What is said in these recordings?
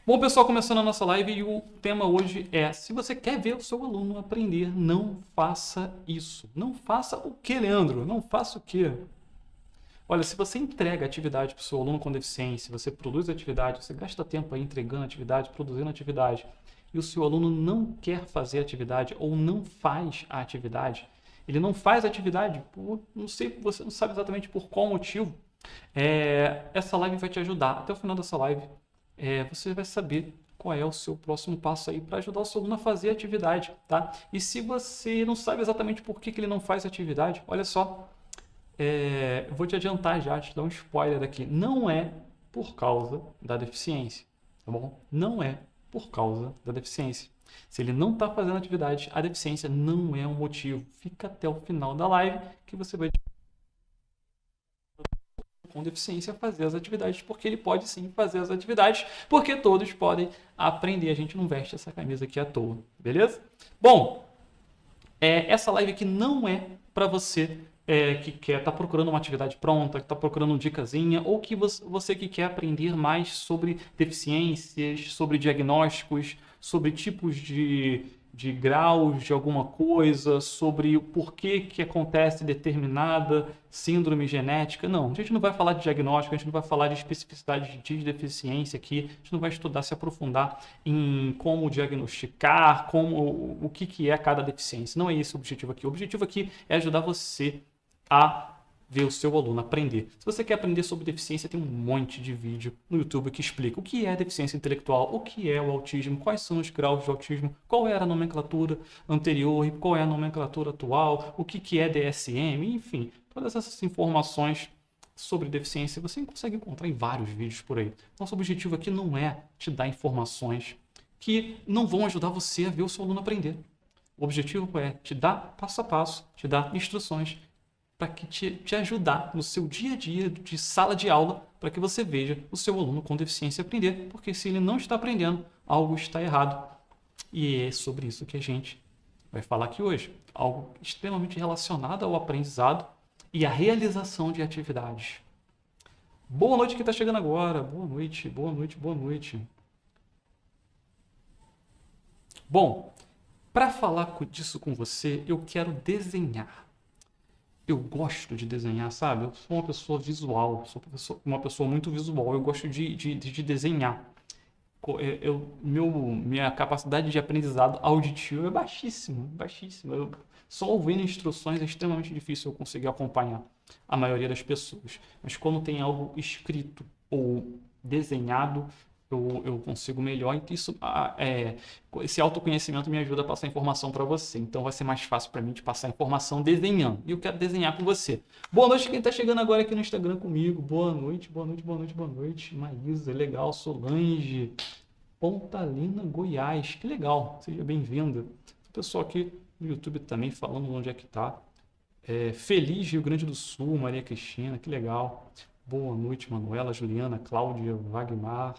Bom, pessoal, começando a nossa live e o tema hoje é: se você quer ver o seu aluno aprender, não faça isso. Não faça o que, Leandro? Não faça o quê? Olha, se você entrega atividade para o seu aluno com deficiência, você produz atividade, você gasta tempo aí entregando atividade, produzindo atividade, e o seu aluno não quer fazer atividade ou não faz a atividade, ele não faz a atividade por, não sei, você não sabe exatamente por qual motivo, essa live vai te ajudar. Até o final dessa live, você vai saber qual é o seu próximo passo aí para ajudar o seu aluno a fazer a atividade, tá? E se você não sabe exatamente por que ele não faz a atividade, olha só, eu vou te adiantar já, te dar um spoiler aqui. Não é por causa da deficiência, tá bom? Não é por causa da deficiência. Se ele não está fazendo atividade, a deficiência não é um motivo. Fica até o final da live que você vai com deficiência fazer as atividades, porque ele pode sim fazer as atividades, porque todos podem aprender. A gente não veste essa camisa aqui à toa, beleza? Bom, essa live aqui não é para você que quer estar procurando uma atividade pronta, que está procurando uma dicasinha, ou que você que quer aprender mais sobre deficiências, sobre diagnósticos, sobre tipos de graus de alguma coisa, sobre o porquê que acontece determinada síndrome genética. Não, a gente não vai falar de diagnóstico, a gente não vai falar de especificidade de deficiência aqui, a gente não vai estudar, se aprofundar em como diagnosticar, o que é cada deficiência. Não é esse o objetivo aqui. O objetivo aqui é ajudar você a ver o seu aluno aprender. Se você quer aprender sobre deficiência, tem um monte de vídeo no YouTube que explica o que é deficiência intelectual, o que é o autismo, quais são os graus de autismo, qual era a nomenclatura anterior e qual é a nomenclatura atual, o que é DSM, enfim, todas essas informações sobre deficiência você consegue encontrar em vários vídeos por aí. Nosso objetivo aqui não é te dar informações que não vão ajudar você a ver o seu aluno aprender. O objetivo é te dar passo a passo, te dar instruções para que te ajudar no seu dia a dia de sala de aula, para que você veja o seu aluno com deficiência aprender, porque se ele não está aprendendo, algo está errado. E é sobre isso que a gente vai falar aqui hoje. Algo extremamente relacionado ao aprendizado e à realização de atividades. Boa noite quem está chegando agora. Boa noite, boa noite, boa noite. Bom, para falar disso com você, eu quero desenhar. Eu gosto de desenhar, sabe? Eu sou uma pessoa visual, sou uma pessoa muito visual. Eu gosto de desenhar. Minha capacidade de aprendizado auditivo é baixíssima, baixíssima. Só ouvindo instruções é extremamente difícil eu conseguir acompanhar a maioria das pessoas. Mas quando tem algo escrito ou desenhado, eu consigo melhor. E esse autoconhecimento me ajuda a passar informação para você. Então vai ser mais fácil para mim de passar informação desenhando. E eu quero desenhar com você. Boa noite quem está chegando agora aqui no Instagram comigo. Boa noite, boa noite, boa noite, boa noite. Maísa, legal. Solange, Pontalina, Goiás. Que legal, seja bem-vinda. O pessoal aqui no YouTube também falando onde é que está. Feliz Rio Grande do Sul, Maria Cristina, que legal. Boa noite, Manuela, Juliana, Cláudia, Wagmar.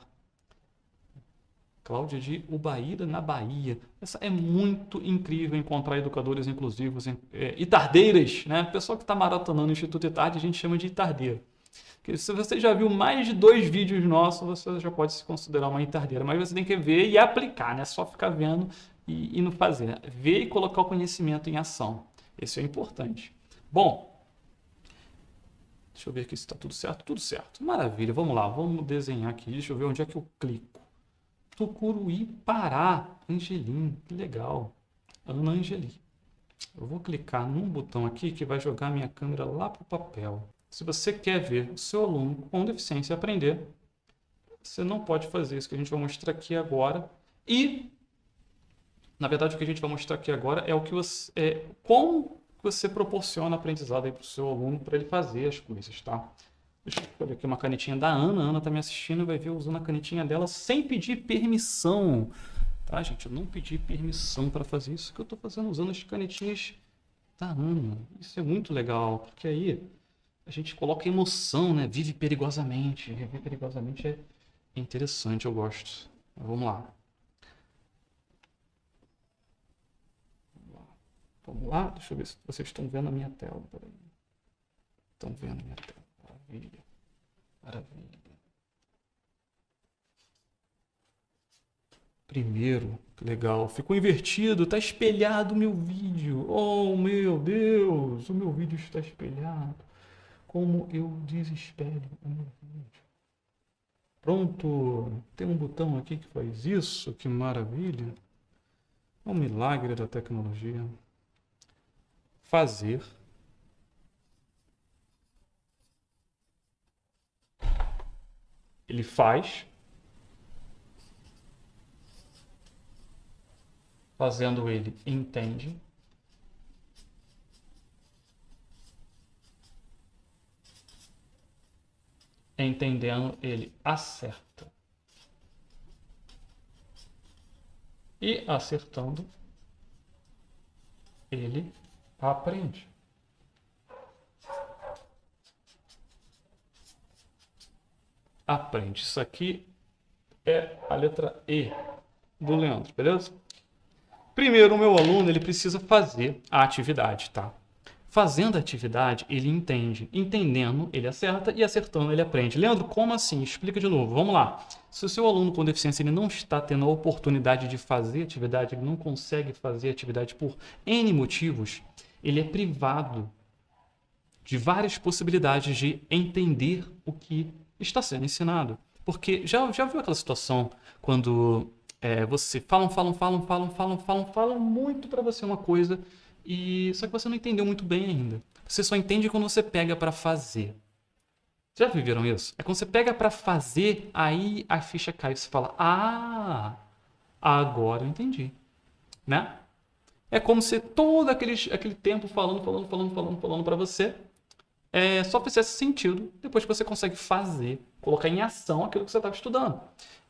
Cláudia de Ubaíra, na Bahia. Essa é muito incrível encontrar educadores inclusivos e tardeiras, né? O pessoal que está maratonando o Instituto Itarde, a gente chama de itardeira. Porque se você já viu mais de 2 vídeos nossos, você já pode se considerar uma itardeira. Mas você tem que ver e aplicar, né? Só ficar vendo e não fazer. Ver e colocar o conhecimento em ação. Isso é importante. Bom, deixa eu ver aqui se está tudo certo. Tudo certo. Maravilha. Vamos lá. Vamos desenhar aqui. Deixa eu ver onde é que eu clico. Tucuruí, Pará, Angelim, que legal. Ana Angeli. Eu vou clicar num botão aqui que vai jogar minha câmera lá para o papel. Se você quer ver o seu aluno com deficiência aprender, você não pode fazer isso que a gente vai mostrar aqui agora. E, na verdade, o que a gente vai mostrar aqui agora é o que como você proporciona aprendizado para o seu aluno para ele fazer as coisas, tá? Deixa eu ver aqui uma canetinha da Ana. A Ana está me assistindo e vai ver eu usando a canetinha dela sem pedir permissão. Tá, gente? Eu não pedi permissão para fazer isso que eu estou fazendo usando as canetinhas da Ana. Isso é muito legal, porque aí a gente coloca emoção, né? Vive perigosamente. Viver perigosamente é interessante, eu gosto. Mas vamos lá. Vamos lá. Deixa eu ver se vocês estão vendo a minha tela. Peraí. Estão vendo a minha tela. Maravilha. Maravilha. Primeiro, que legal, ficou invertido, está espelhado o meu vídeo. Oh, meu Deus, o meu vídeo está espelhado. Como eu desespelho o meu vídeo. Pronto, tem um botão aqui que faz isso, que maravilha. É um milagre da tecnologia. Fazer. Ele faz. Fazendo ele entende. Entendendo ele acerta. E acertando ele aprende. Aprende. Isso aqui é a letra E do Leandro, beleza? Primeiro, o meu aluno ele precisa fazer a atividade, tá? Fazendo a atividade, ele entende. Entendendo, ele acerta e acertando, ele aprende. Leandro, como assim? Explica de novo. Vamos lá. Se o seu aluno com deficiência ele não está tendo a oportunidade de fazer atividade, ele não consegue fazer atividade por N motivos, ele é privado de várias possibilidades de entender o que está sendo ensinado. Porque já viu aquela situação quando você falam muito para você uma coisa e só que você não entendeu muito bem ainda. Você só entende quando você pega para fazer. Já viveram isso? É quando você pega para fazer, aí a ficha cai e você fala: "Ah, agora eu entendi", né? É como se todo aquele tempo falando para você só fizesse sentido depois que você consegue fazer, colocar em ação aquilo que você estava estudando.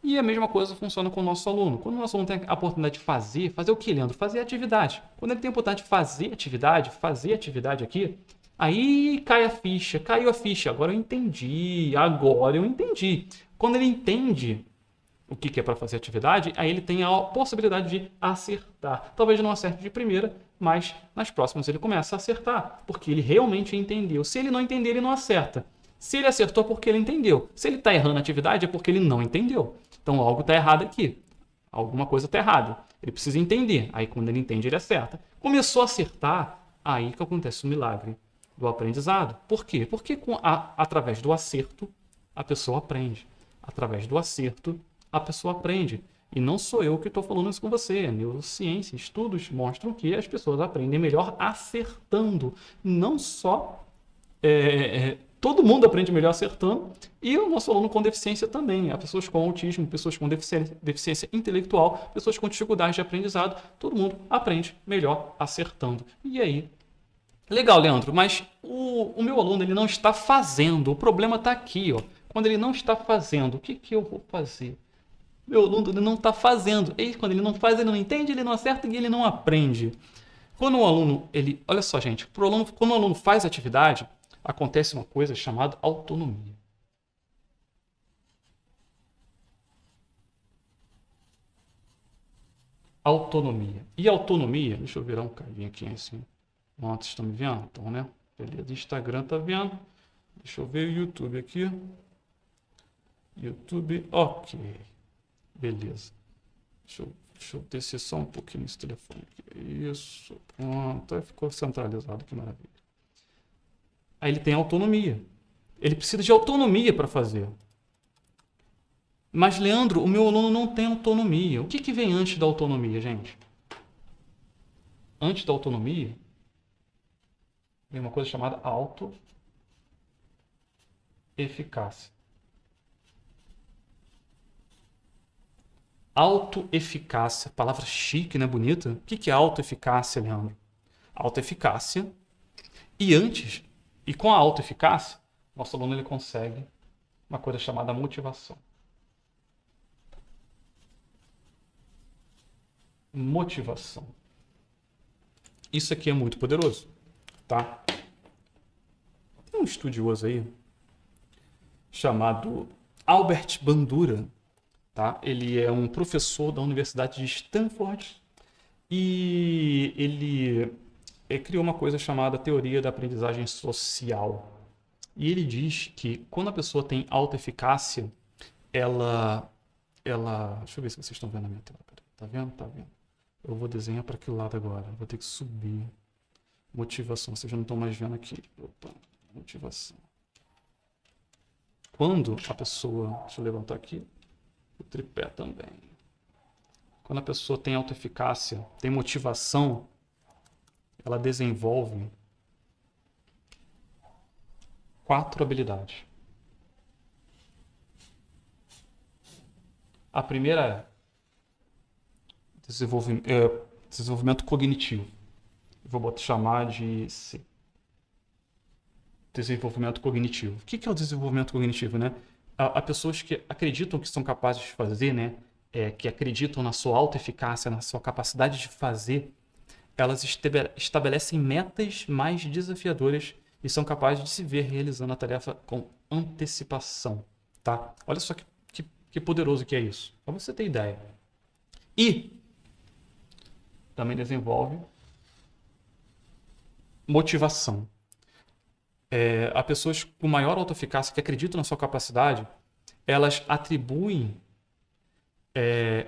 E a mesma coisa funciona com o nosso aluno. Quando o nosso aluno tem a oportunidade de fazer o que, Leandro? Fazer atividade. Quando ele tem a oportunidade de fazer atividade aqui, aí caiu a ficha, agora eu entendi. Quando ele entende o que é para fazer atividade, aí ele tem a possibilidade de acertar. Talvez não acerte de primeira, mas nas próximas ele começa a acertar, porque ele realmente entendeu. Se ele não entender, ele não acerta. Se ele acertou, é porque ele entendeu. Se ele está errando a atividade, é porque ele não entendeu. Então algo está errado aqui. Alguma coisa está errada. Ele precisa entender. Aí quando ele entende, ele acerta. Começou a acertar, aí que acontece o milagre do aprendizado. Por quê? Porque através do acerto, a pessoa aprende. Através do acerto, a pessoa aprende. E não sou eu que estou falando isso com você. É neurociência. Estudos mostram que as pessoas aprendem melhor acertando. Não só... todo mundo aprende melhor acertando. E o nosso aluno com deficiência também. Há pessoas com autismo, pessoas com deficiência intelectual, pessoas com dificuldade de aprendizado. Todo mundo aprende melhor acertando. E aí... Legal, Leandro, mas o meu aluno ele não está fazendo. O problema está aqui, ó. Quando ele não está fazendo, o que eu vou fazer? Meu aluno ele não está fazendo. E quando ele não faz, ele não entende, ele não acerta e ele não aprende. Quando o aluno, olha só, gente, quando o aluno faz atividade, acontece uma coisa chamada autonomia. Autonomia. E autonomia, deixa eu virar um cadinho aqui assim. Vocês estão me vendo? Então, né? Beleza, Instagram tá vendo. Deixa eu ver o YouTube aqui. YouTube, ok. Beleza. Deixa eu descer só um pouquinho nesse telefone aqui. Isso, pronto. Aí ficou centralizado, que maravilha. Aí ele tem autonomia. Ele precisa de autonomia para fazer. Mas, Leandro, o meu aluno não tem autonomia. O que vem antes da autonomia, gente? Antes da autonomia, vem uma coisa chamada autoeficácia. Autoeficácia, palavra chique, né? Bonita. O que é autoeficácia, Leandro? Autoeficácia. E com a autoeficácia, nosso aluno ele consegue uma coisa chamada motivação. Motivação. Isso aqui é muito poderoso, tá? Tem um estudioso aí chamado Albert Bandura, tá? Ele é um professor da Universidade de Stanford e ele criou uma coisa chamada teoria da aprendizagem social. E ele diz que quando a pessoa tem autoeficácia, ela ela... Deixa eu ver se vocês estão vendo a minha tela. Peraí. Tá vendo? Tá vendo. Eu vou desenhar para que lado agora? Vou ter que subir. Motivação. Vocês já não estão mais vendo aqui. Opa. Motivação. Quando a pessoa... Deixa eu levantar aqui. O tripé também. Quando a pessoa tem autoeficácia, tem motivação, ela desenvolve 4 habilidades. A primeira é desenvolvimento cognitivo. Vou chamar de C. Desenvolvimento cognitivo. O que é o desenvolvimento cognitivo, né? Há pessoas que acreditam que são capazes de fazer, né? Que acreditam na sua autoeficácia, na sua capacidade de fazer, elas estabelecem metas mais desafiadoras e são capazes de se ver realizando a tarefa com antecipação, tá? Olha só que poderoso que é isso, para você ter ideia. E também desenvolve motivação. Há pessoas com maior autoeficácia que acreditam na sua capacidade, elas atribuem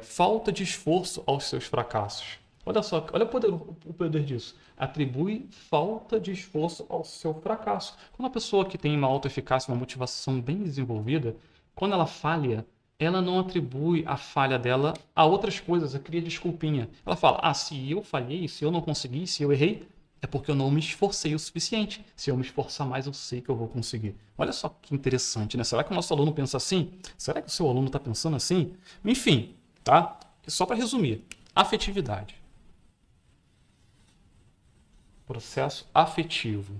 falta de esforço aos seus fracassos. Olha só, olha o poder disso. Atribui falta de esforço ao seu fracasso. Quando a pessoa que tem uma autoeficácia, uma motivação bem desenvolvida, quando ela falha, ela não atribui a falha dela a outras coisas, cria desculpinha. Ela fala, se eu falhei, se eu não consegui, se eu errei, é porque eu não me esforcei o suficiente. Se eu me esforçar mais, eu sei que eu vou conseguir. Olha só que interessante, né? Será que o nosso aluno pensa assim? Será que o seu aluno está pensando assim? Enfim, tá? Só para resumir, afetividade. Processo afetivo.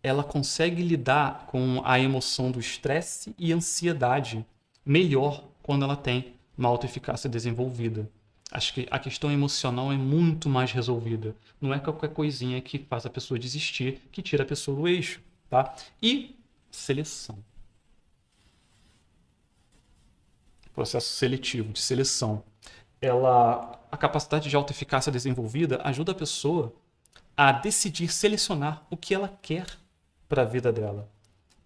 Ela consegue lidar com a emoção do estresse e ansiedade melhor quando ela tem uma autoeficácia desenvolvida. Acho que a questão emocional é muito mais resolvida. Não é qualquer coisinha que faz a pessoa desistir, que tira a pessoa do eixo, tá? E seleção. Processo seletivo, de seleção. A capacidade de autoeficácia desenvolvida ajuda a pessoa a decidir, selecionar o que ela quer para a vida dela.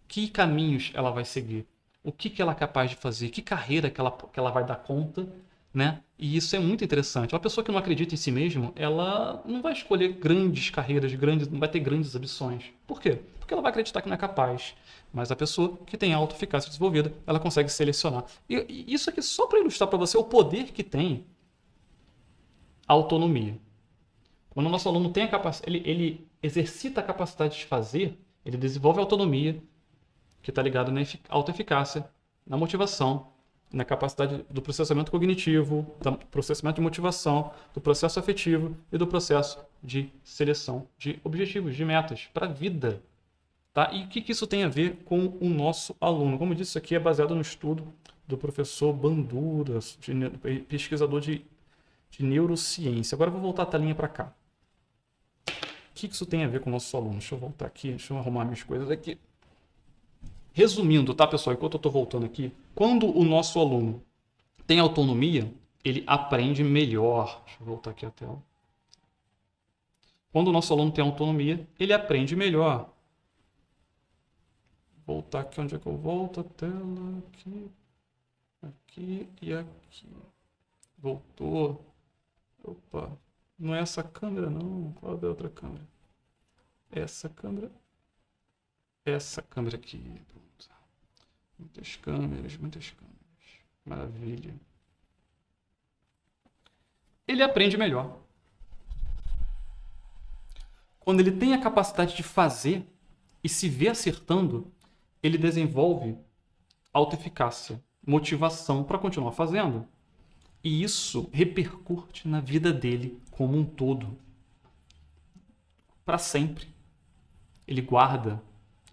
Que caminhos ela vai seguir? O que ela é capaz de fazer? Que carreira que ela vai dar conta, né? E isso é muito interessante. Uma pessoa que não acredita em si mesma, ela não vai escolher grandes carreiras, não vai ter grandes ambições. Por quê? Porque ela vai acreditar que não é capaz. Mas a pessoa que tem autoeficácia desenvolvida, ela consegue selecionar. E isso aqui só para ilustrar para você o poder que tem a autonomia. Quando o nosso aluno tem a capacidade, ele exercita a capacidade de fazer, ele desenvolve a autonomia, que está ligado na autoeficácia, na motivação, na capacidade do processamento cognitivo, do processamento de motivação, do processo afetivo e do processo de seleção de objetivos, de metas para a vida. Tá? E o que isso tem a ver com o nosso aluno? Como eu disse, isso aqui é baseado no estudo do professor Bandura, pesquisador de neurociência. Agora eu vou voltar a telinha para cá. O que isso tem a ver com o nosso aluno? Deixa eu voltar aqui, deixa eu arrumar minhas coisas aqui. Resumindo, tá, pessoal? Enquanto eu estou voltando aqui, quando o nosso aluno tem autonomia, ele aprende melhor. Deixa eu voltar aqui a tela. Quando o nosso aluno tem autonomia, ele aprende melhor. Voltar aqui, onde é que eu volto? A tela aqui, aqui e aqui. Voltou. Opa, não é essa câmera não. Qual é a outra câmera? Essa câmera. Essa câmera aqui. Pronto. Muitas câmeras, muitas câmeras. Maravilha. Ele aprende melhor. Quando ele tem a capacidade de fazer e se vê acertando, ele desenvolve autoeficácia, motivação para continuar fazendo. E isso repercute na vida dele como um todo. Para sempre. Ele guarda,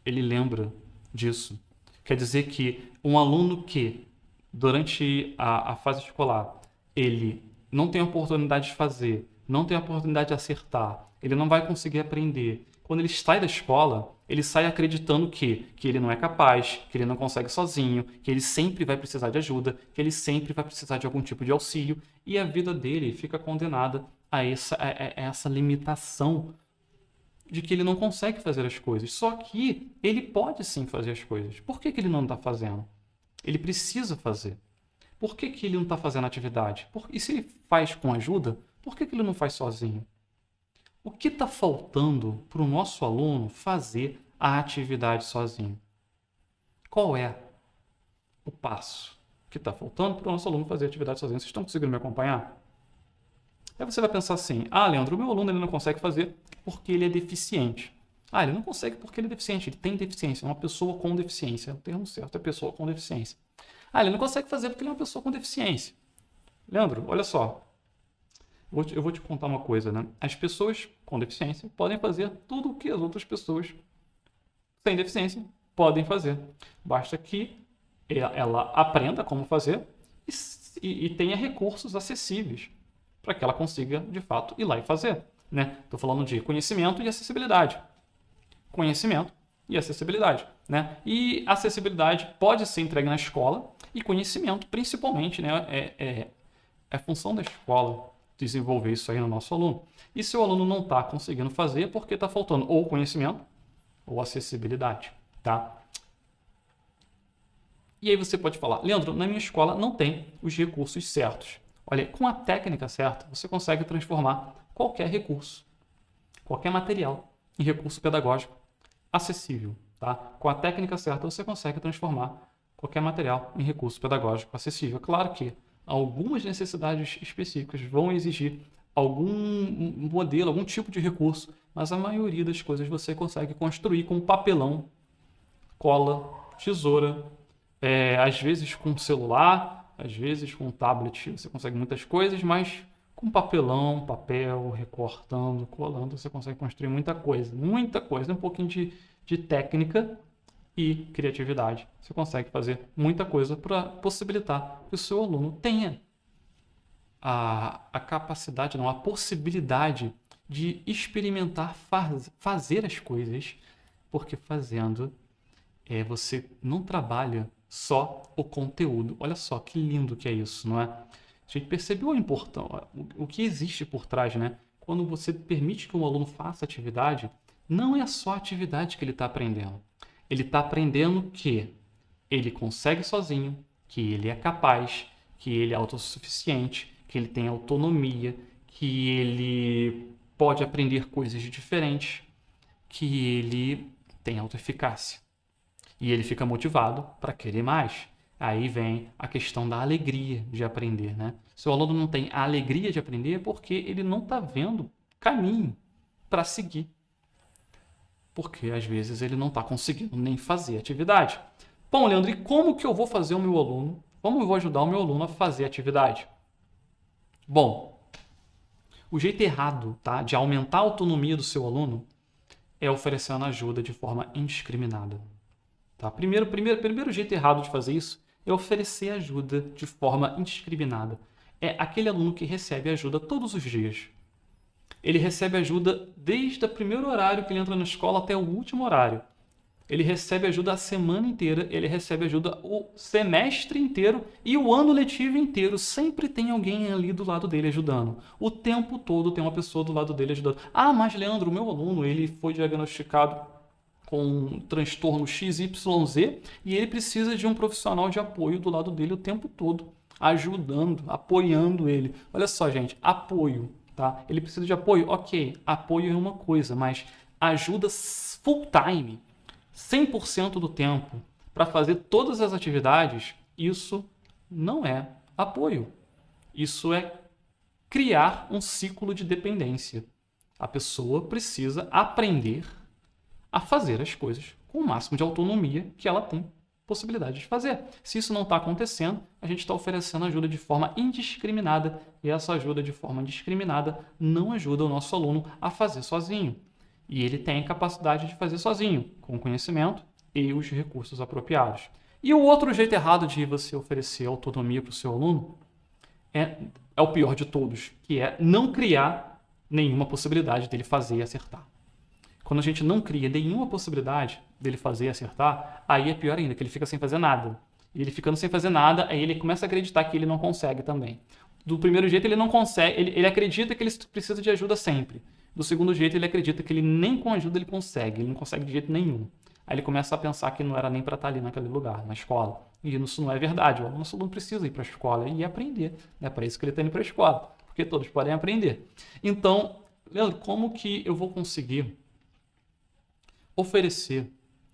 ele lembra disso. Quer dizer que um aluno que, durante a fase escolar, ele não tem a oportunidade de fazer, não tem a oportunidade de acertar, ele não vai conseguir aprender. Quando ele sai da escola, ele sai acreditando que ele não é capaz, que ele não consegue sozinho, que ele sempre vai precisar de ajuda, que ele sempre vai precisar de algum tipo de auxílio, e a vida dele fica condenada a essa limitação de que ele não consegue fazer as coisas. Só que ele pode sim fazer as coisas. Por que ele não está fazendo? Ele precisa fazer. Por que que ele não está fazendo atividade? E se ele faz com ajuda, por que que ele não faz sozinho? O que está faltando para o nosso aluno fazer a atividade sozinho? Qual é o passo que está faltando para o nosso aluno fazer a atividade sozinho? Vocês estão conseguindo me acompanhar? Aí você vai pensar assim, Leandro, o meu aluno ele não consegue fazer porque ele é deficiente. Ele não consegue porque ele é deficiente, ele tem deficiência, é uma pessoa com deficiência. O termo certo é pessoa com deficiência. Ele não consegue fazer porque ele é uma pessoa com deficiência. Leandro, olha só, eu vou te contar uma coisa, né? As pessoas com deficiência podem fazer tudo o que as outras pessoas sem deficiência podem fazer. Basta que ela aprenda como fazer e tenha recursos acessíveis para que ela consiga, de fato, ir lá e fazer. Estou falando de conhecimento e acessibilidade. Conhecimento e acessibilidade. E acessibilidade pode ser entregue na escola e conhecimento, principalmente, é função da escola desenvolver isso aí no nosso aluno. E se o aluno não está conseguindo fazer, é porque está faltando ou conhecimento ou acessibilidade. Tá? E aí você pode falar, Leandro, na minha escola não tem os recursos certos. Olha, com a técnica certa, você consegue transformar qualquer recurso, qualquer material, em recurso pedagógico acessível. Tá? Com a técnica certa, você consegue transformar qualquer material em recurso pedagógico acessível. Claro que algumas necessidades específicas vão exigir algum modelo, algum tipo de recurso, mas a maioria das coisas você consegue construir com papelão, cola, tesoura, às vezes com celular, às vezes com tablet, você consegue muitas coisas, mas com papelão, papel, recortando, colando, você consegue construir muita coisa, um pouquinho de técnica e criatividade. Você consegue fazer muita coisa para possibilitar que o seu aluno tenha a capacidade, a possibilidade de experimentar fazer as coisas, porque fazendo você não trabalha só o conteúdo. Olha só que lindo que é isso, não é? A gente percebeu o que existe por trás, né? Quando você permite que um aluno faça atividade, não é só a atividade que ele está aprendendo. Ele está aprendendo que ele consegue sozinho, que ele é capaz, que ele é autossuficiente, que ele tem autonomia, que ele pode aprender coisas diferentes, que ele tem autoeficácia. E ele fica motivado para querer mais. Aí vem a questão da alegria de aprender, né? Se o aluno não tem a alegria de aprender, é porque ele não está vendo caminho para seguir. Porque às vezes ele não está conseguindo nem fazer atividade. Bom, Leandro, e como que eu vou fazer o meu aluno? Como eu vou ajudar o meu aluno a fazer atividade? Bom, o jeito errado, tá, de aumentar a autonomia do seu aluno é oferecendo ajuda de forma indiscriminada. Tá? Primeiro jeito errado de fazer isso é oferecer ajuda de forma indiscriminada. É aquele aluno que recebe ajuda todos os dias. Ele recebe ajuda desde o primeiro horário que ele entra na escola até o último horário. Ele recebe ajuda a semana inteira, ele recebe ajuda o semestre inteiro e o ano letivo inteiro. Sempre tem alguém ali do lado dele ajudando. O tempo todo tem uma pessoa do lado dele ajudando. Mas Leandro, o meu aluno, ele foi diagnosticado com um transtorno XYZ e ele precisa de um profissional de apoio do lado dele o tempo todo, ajudando, apoiando ele. Olha só, gente, apoio, tá? Ele precisa de apoio? Ok, apoio é uma coisa, mas ajuda full time, 100% do tempo, para fazer todas as atividades, isso não é apoio. Isso é criar um ciclo de dependência. A pessoa precisa aprender a fazer as coisas com o máximo de autonomia que ela tem possibilidade de fazer. Se isso não está acontecendo, a gente está oferecendo ajuda de forma indiscriminada e essa ajuda de forma indiscriminada não ajuda o nosso aluno a fazer sozinho. E ele tem a capacidade de fazer sozinho, com o conhecimento e os recursos apropriados. E o outro jeito errado de você oferecer autonomia para o seu aluno é o pior de todos, que é não criar nenhuma possibilidade dele fazer e acertar. Quando a gente não cria nenhuma possibilidade dele fazer e acertar, aí é pior ainda, que ele fica sem fazer nada. E ele ficando sem fazer nada, aí ele começa a acreditar que ele não consegue também. Do primeiro jeito ele não consegue, ele acredita que ele precisa de ajuda sempre. Do segundo jeito ele acredita que ele nem com ajuda ele não consegue de jeito nenhum. Aí ele começa a pensar que não era nem para estar ali naquele lugar, na escola. E isso não é verdade. O nosso aluno precisa ir para a escola e aprender. É para isso que ele está indo para a escola, porque todos podem aprender. Então, Leandro, como que eu vou conseguir oferecer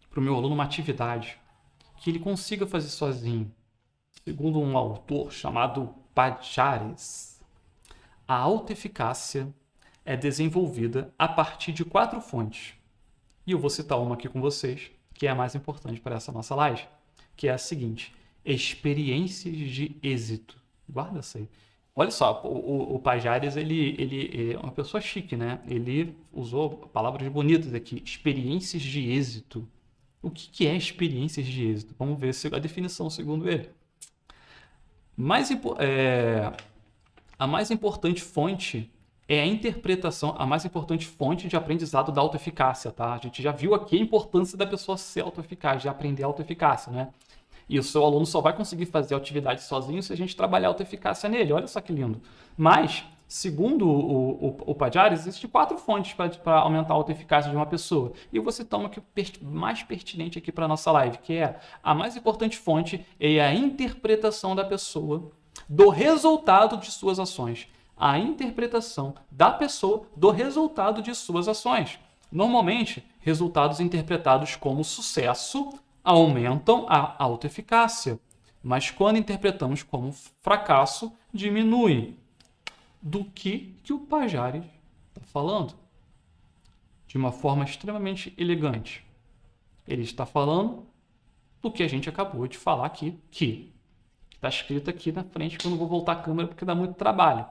para o meu aluno uma atividade que ele consiga fazer sozinho? Segundo um autor chamado Pajares, a autoeficácia é desenvolvida a partir de 4 fontes. E eu vou citar uma aqui com vocês, que é a mais importante para essa nossa live, que é a seguinte: experiências de êxito. Guarda isso aí. Olha só, o Pajares, ele é uma pessoa chique, né? Ele usou palavras bonitas aqui, experiências de êxito. O que é experiências de êxito? Vamos ver a definição segundo ele. A mais importante fonte é a interpretação, a mais importante fonte de aprendizado da autoeficácia, tá? A gente já viu aqui a importância da pessoa ser autoeficaz, de aprender autoeficácia, né? E o seu aluno só vai conseguir fazer a atividade sozinho se a gente trabalhar a autoeficácia nele. Olha só que lindo. Mas, segundo o Pajares, existem 4 fontes para aumentar a autoeficácia de uma pessoa. E você toma o mais pertinente aqui para a nossa live, que é a mais importante fonte é a interpretação da pessoa do resultado de suas ações. A interpretação da pessoa do resultado de suas ações. Normalmente, resultados interpretados como sucesso aumentam a autoeficácia, mas quando interpretamos como fracasso, diminuem. Do que o Pajares está falando? De uma forma extremamente elegante. Ele está falando do que a gente acabou de falar aqui, que está escrito aqui na frente, que eu não vou voltar a câmera porque dá muito trabalho.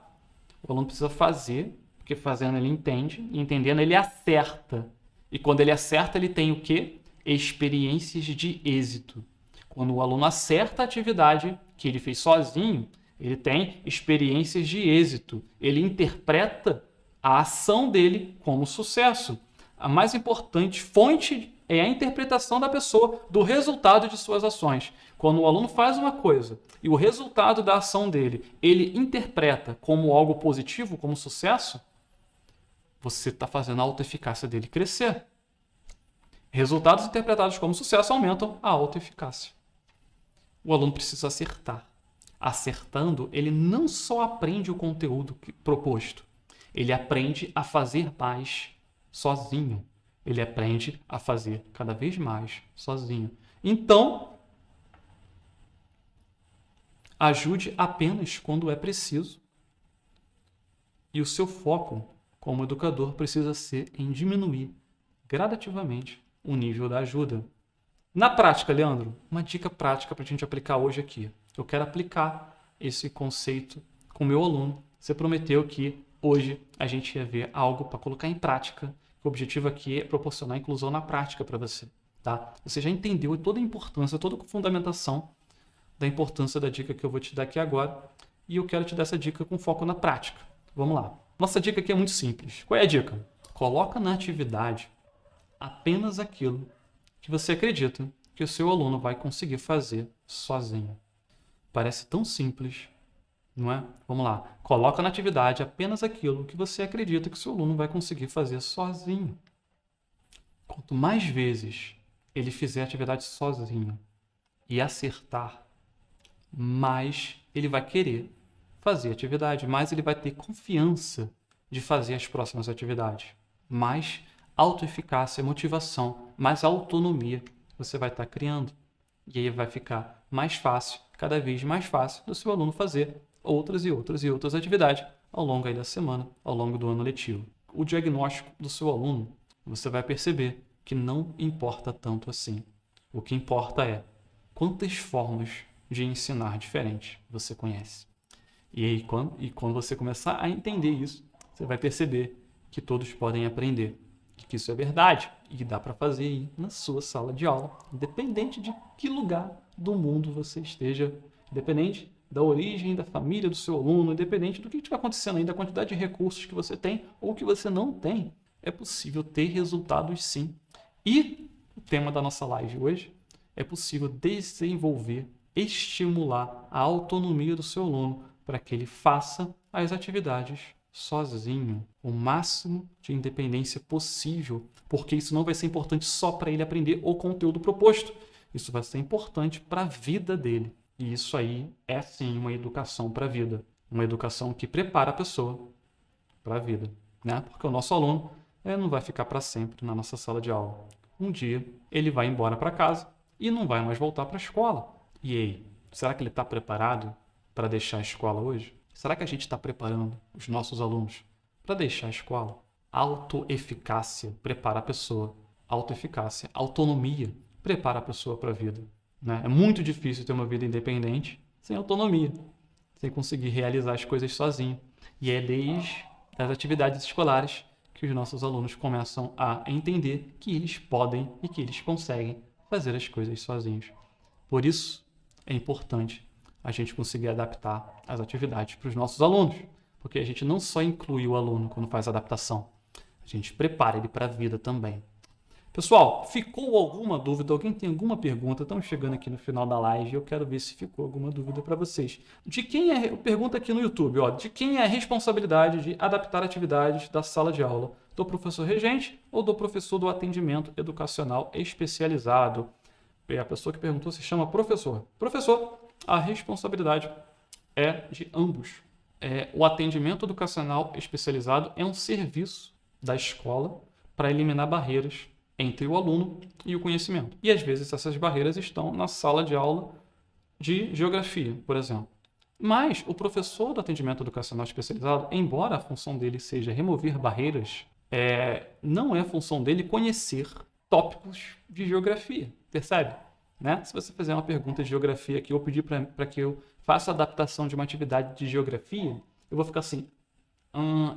O aluno precisa fazer, porque fazendo ele entende, e entendendo ele acerta. E quando ele acerta, ele tem o quê? Experiências de êxito. Quando o aluno acerta a atividade que ele fez sozinho, ele tem experiências de êxito. Ele interpreta a ação dele como sucesso. A mais importante fonte é a interpretação da pessoa do resultado de suas ações. Quando o aluno faz uma coisa e o resultado da ação dele, ele interpreta como algo positivo, como sucesso, você está fazendo a autoeficácia dele crescer. Resultados interpretados como sucesso aumentam a autoeficácia. O aluno precisa acertar. Acertando, ele não só aprende o conteúdo proposto, ele aprende a fazer mais sozinho. Ele aprende a fazer cada vez mais sozinho. Então, ajude apenas quando é preciso. E o seu foco como educador precisa ser em diminuir gradativamente o nível da ajuda. Na prática, Leandro, uma dica prática para a gente aplicar hoje aqui. Eu quero aplicar esse conceito com o meu aluno. Você prometeu que hoje a gente ia ver algo para colocar em prática. O objetivo aqui é proporcionar inclusão na prática para você. Tá? Você já entendeu toda a importância, toda a fundamentação da importância da dica que eu vou te dar aqui agora. E eu quero te dar essa dica com foco na prática. Vamos lá. Nossa dica aqui é muito simples. Qual é a dica? Coloca na atividade apenas aquilo que você acredita que o seu aluno vai conseguir fazer sozinho. Parece tão simples, não é? Vamos lá. Coloca na atividade apenas aquilo que você acredita que o seu aluno vai conseguir fazer sozinho. Quanto mais vezes ele fizer a atividade sozinho e acertar, mais ele vai querer fazer a atividade, mais ele vai ter confiança de fazer as próximas atividades. Mais autoeficácia, motivação, mais autonomia você vai estar criando. E aí vai ficar mais fácil, cada vez mais fácil, do seu aluno fazer outras e outras e outras atividades ao longo aí da semana, ao longo do ano letivo. O diagnóstico do seu aluno, você vai perceber que não importa tanto assim. O que importa é quantas formas de ensinar diferentes você conhece. E aí, quando você começar a entender isso, você vai perceber que todos podem aprender, que isso é verdade e que dá para fazer aí na sua sala de aula, independente de que lugar do mundo você esteja, independente da origem, da família do seu aluno, independente do que estiver acontecendo aí, da quantidade de recursos que você tem ou que você não tem, é possível ter resultados sim. E o tema da nossa live hoje é possível desenvolver, estimular a autonomia do seu aluno para que ele faça as atividades sozinho, o máximo de independência possível, porque isso não vai ser importante só para ele aprender o conteúdo proposto. Isso vai ser importante para a vida dele. E isso aí é sim uma educação para a vida. Uma educação que prepara a pessoa para a vida, né? Porque o nosso aluno não vai ficar para sempre na nossa sala de aula. Um dia ele vai embora para casa e não vai mais voltar para a escola. E aí, será que ele está preparado para deixar a escola hoje? Será que a gente está preparando os nossos alunos para deixar a escola? Autoeficácia prepara a pessoa. Autoeficácia, autonomia prepara a pessoa para a vida, né? É muito difícil ter uma vida independente sem autonomia, sem conseguir realizar as coisas sozinho. E é desde as atividades escolares que os nossos alunos começam a entender que eles podem e que eles conseguem fazer as coisas sozinhos. Por isso, é importante a gente conseguir adaptar as atividades para os nossos alunos, porque a gente não só inclui o aluno quando faz a adaptação, a gente prepara ele para a vida também. Pessoal, ficou alguma dúvida? Alguém tem alguma pergunta? Estamos chegando aqui no final da live e eu quero ver se ficou alguma dúvida para vocês. De quem é, pergunta aqui no YouTube, de quem é a responsabilidade de adaptar atividades da sala de aula? Do professor regente ou do professor do atendimento educacional especializado? A pessoa que perguntou se chama professor. Professor, a responsabilidade é de ambos. O atendimento educacional especializado é um serviço da escola para eliminar barreiras entre o aluno e o conhecimento. E às vezes essas barreiras estão na sala de aula de geografia, por exemplo. Mas o professor do atendimento educacional especializado, embora a função dele seja remover barreiras, não é a função dele conhecer tópicos de geografia, percebe? Né? Se você fizer uma pergunta de geografia aqui, ou pedir para que eu faça a adaptação de uma atividade de geografia, eu vou ficar assim,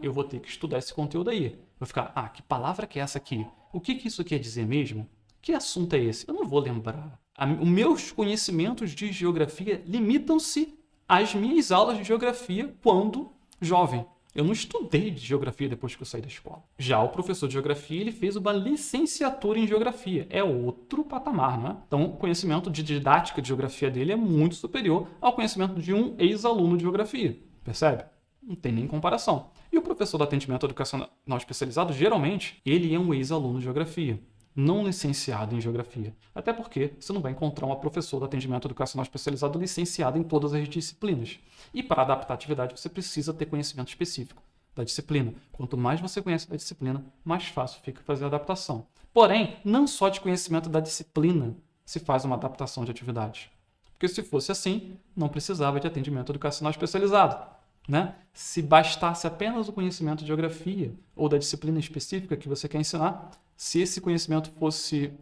eu vou ter que estudar esse conteúdo aí. Vou ficar, que palavra que é essa aqui? O que isso quer dizer mesmo? Que assunto é esse? Eu não vou lembrar. Os meus conhecimentos de geografia limitam-se às minhas aulas de geografia quando jovem. Eu não estudei de geografia depois que eu saí da escola. Já o professor de geografia, ele fez uma licenciatura em geografia. É outro patamar, não é? Então, o conhecimento de didática de geografia dele é muito superior ao conhecimento de um ex-aluno de geografia. Percebe? Não tem nem comparação. E o professor do atendimento educacional especializado, geralmente, ele é um ex-aluno de geografia, não licenciado em geografia. Até porque você não vai encontrar uma professora do atendimento educacional especializado licenciada em todas as disciplinas. E para adaptar a atividade, você precisa ter conhecimento específico da disciplina. Quanto mais você conhece da disciplina, mais fácil fica fazer a adaptação. Porém, não só de conhecimento da disciplina se faz uma adaptação de atividade. Porque se fosse assim, não precisava de atendimento educacional especializado. Né? Se bastasse apenas o conhecimento de geografia ou da disciplina específica que você quer ensinar, se esse conhecimento fosse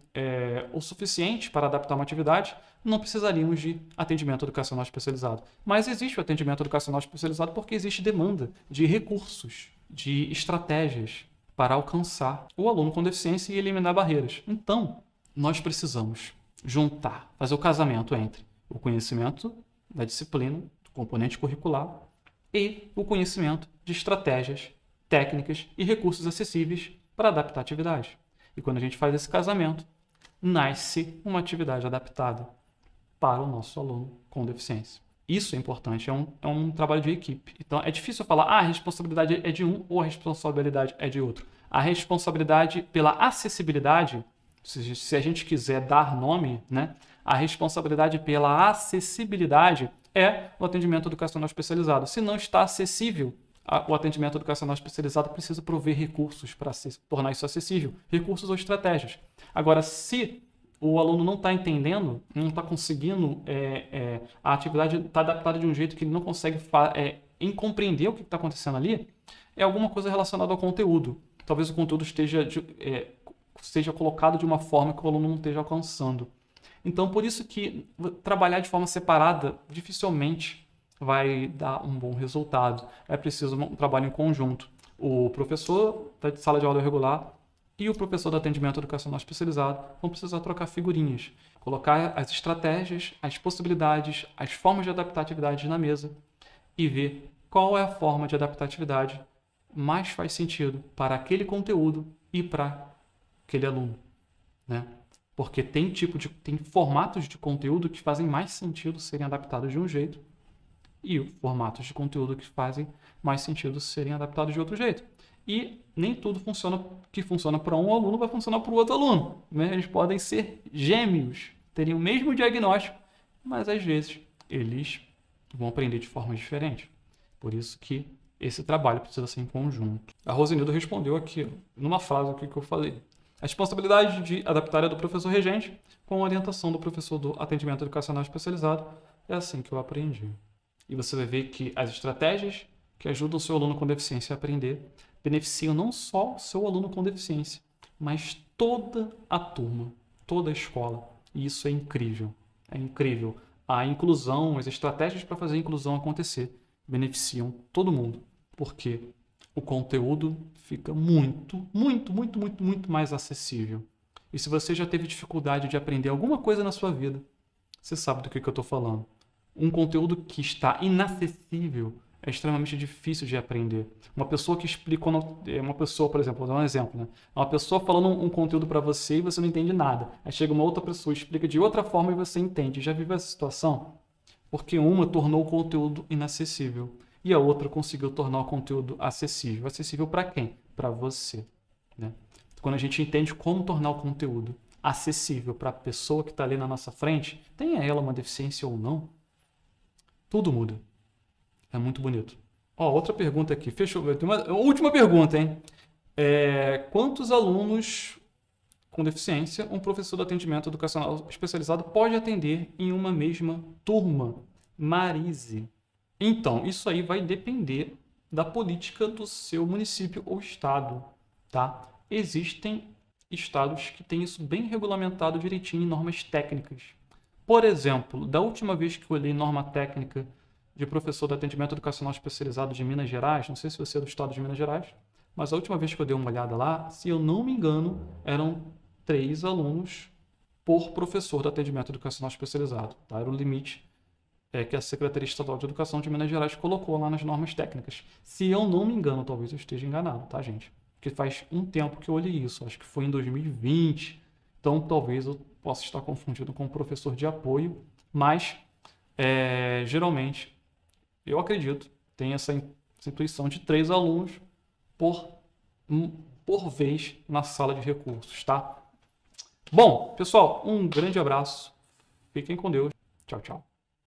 o suficiente para adaptar uma atividade, não precisaríamos de atendimento educacional especializado. Mas existe o atendimento educacional especializado porque existe demanda de recursos, de estratégias para alcançar o aluno com deficiência e eliminar barreiras. Então, nós precisamos juntar, fazer o casamento entre o conhecimento da disciplina, do componente curricular, e o conhecimento de estratégias, técnicas e recursos acessíveis para adaptar a atividade. E quando a gente faz esse casamento, nasce uma atividade adaptada para o nosso aluno com deficiência. Isso é importante, é um trabalho de equipe. Então, é difícil falar, a responsabilidade é de um ou a responsabilidade é de outro. A responsabilidade pela acessibilidade, se a gente quiser dar nome, né, a responsabilidade pela acessibilidade é o atendimento educacional especializado. Se não está acessível, o atendimento educacional especializado precisa prover recursos para tornar isso acessível, recursos ou estratégias. Agora, se o aluno não está entendendo, não está conseguindo, a atividade está adaptada de um jeito que ele não consegue compreender o que está acontecendo ali, é alguma coisa relacionada ao conteúdo. Talvez o conteúdo seja colocado de uma forma que o aluno não esteja alcançando. Então, por isso que trabalhar de forma separada dificilmente vai dar um bom resultado. É preciso um trabalho em conjunto. O professor da sala de aula regular e o professor do atendimento educacional especializado vão precisar trocar figurinhas, colocar as estratégias, as possibilidades, as formas de adaptar a atividade na mesa e ver qual é a forma de adaptar a atividade mais faz sentido para aquele conteúdo e para aquele aluno, né? Porque tem formatos de conteúdo que fazem mais sentido serem adaptados de um jeito e formatos de conteúdo que fazem mais sentido serem adaptados de outro jeito. E nem tudo que funciona para um aluno vai funcionar para o outro aluno, né? Eles podem ser gêmeos terem o mesmo diagnóstico, mas às vezes eles vão aprender de formas diferentes. Por isso que esse trabalho precisa ser em conjunto. A Rosenilda respondeu aqui, numa frase aqui que eu falei. A responsabilidade de adaptar é do professor regente com a orientação do professor do atendimento educacional especializado. É assim que eu aprendi. E você vai ver que as estratégias que ajudam o seu aluno com deficiência a aprender beneficiam não só o seu aluno com deficiência, mas toda a turma, toda a escola. E isso é incrível. É incrível. A inclusão, as estratégias para fazer a inclusão acontecer beneficiam todo mundo, porque o conteúdo fica muito mais acessível. E se você já teve dificuldade de aprender alguma coisa na sua vida, você sabe do que eu estou falando. Um conteúdo que está inacessível é extremamente difícil de aprender. Uma pessoa que explica, uma pessoa, por exemplo, vou dar um exemplo, né? Uma pessoa falando um conteúdo para você e você não entende nada. Aí chega uma outra pessoa, explica de outra forma e você entende. Já viveu essa situação? Porque uma tornou o conteúdo inacessível e a outra conseguiu tornar o conteúdo acessível. Acessível para quem? Para você, né? Quando a gente entende como tornar o conteúdo acessível para a pessoa que está ali na nossa frente, tenha ela uma deficiência ou não, tudo muda. É muito bonito. Ó, outra pergunta aqui. Fechou. Uma última pergunta, hein? Quantos alunos com deficiência um professor de atendimento educacional especializado pode atender em uma mesma turma? Marise. Então, isso aí vai depender da política do seu município ou estado, tá? Existem estados que têm isso bem regulamentado direitinho em normas técnicas. Por exemplo, da última vez que eu olhei norma técnica de professor de atendimento educacional especializado de Minas Gerais, não sei se você é do estado de Minas Gerais, mas a última vez que eu dei uma olhada lá, se eu não me engano, eram 3 alunos por professor de atendimento educacional especializado. Tá? Era o limite que a Secretaria Estadual de Educação de Minas Gerais colocou lá nas normas técnicas. Se eu não me engano, talvez eu esteja enganado, tá, gente? Porque faz um tempo que eu olhei isso, acho que foi em 2020, então talvez eu possa estar confundido com um professor de apoio, mas geralmente, eu acredito, tem essa intuição de 3 alunos por vez na sala de recursos, tá? Bom, pessoal, um grande abraço. Fiquem com Deus. Tchau, tchau.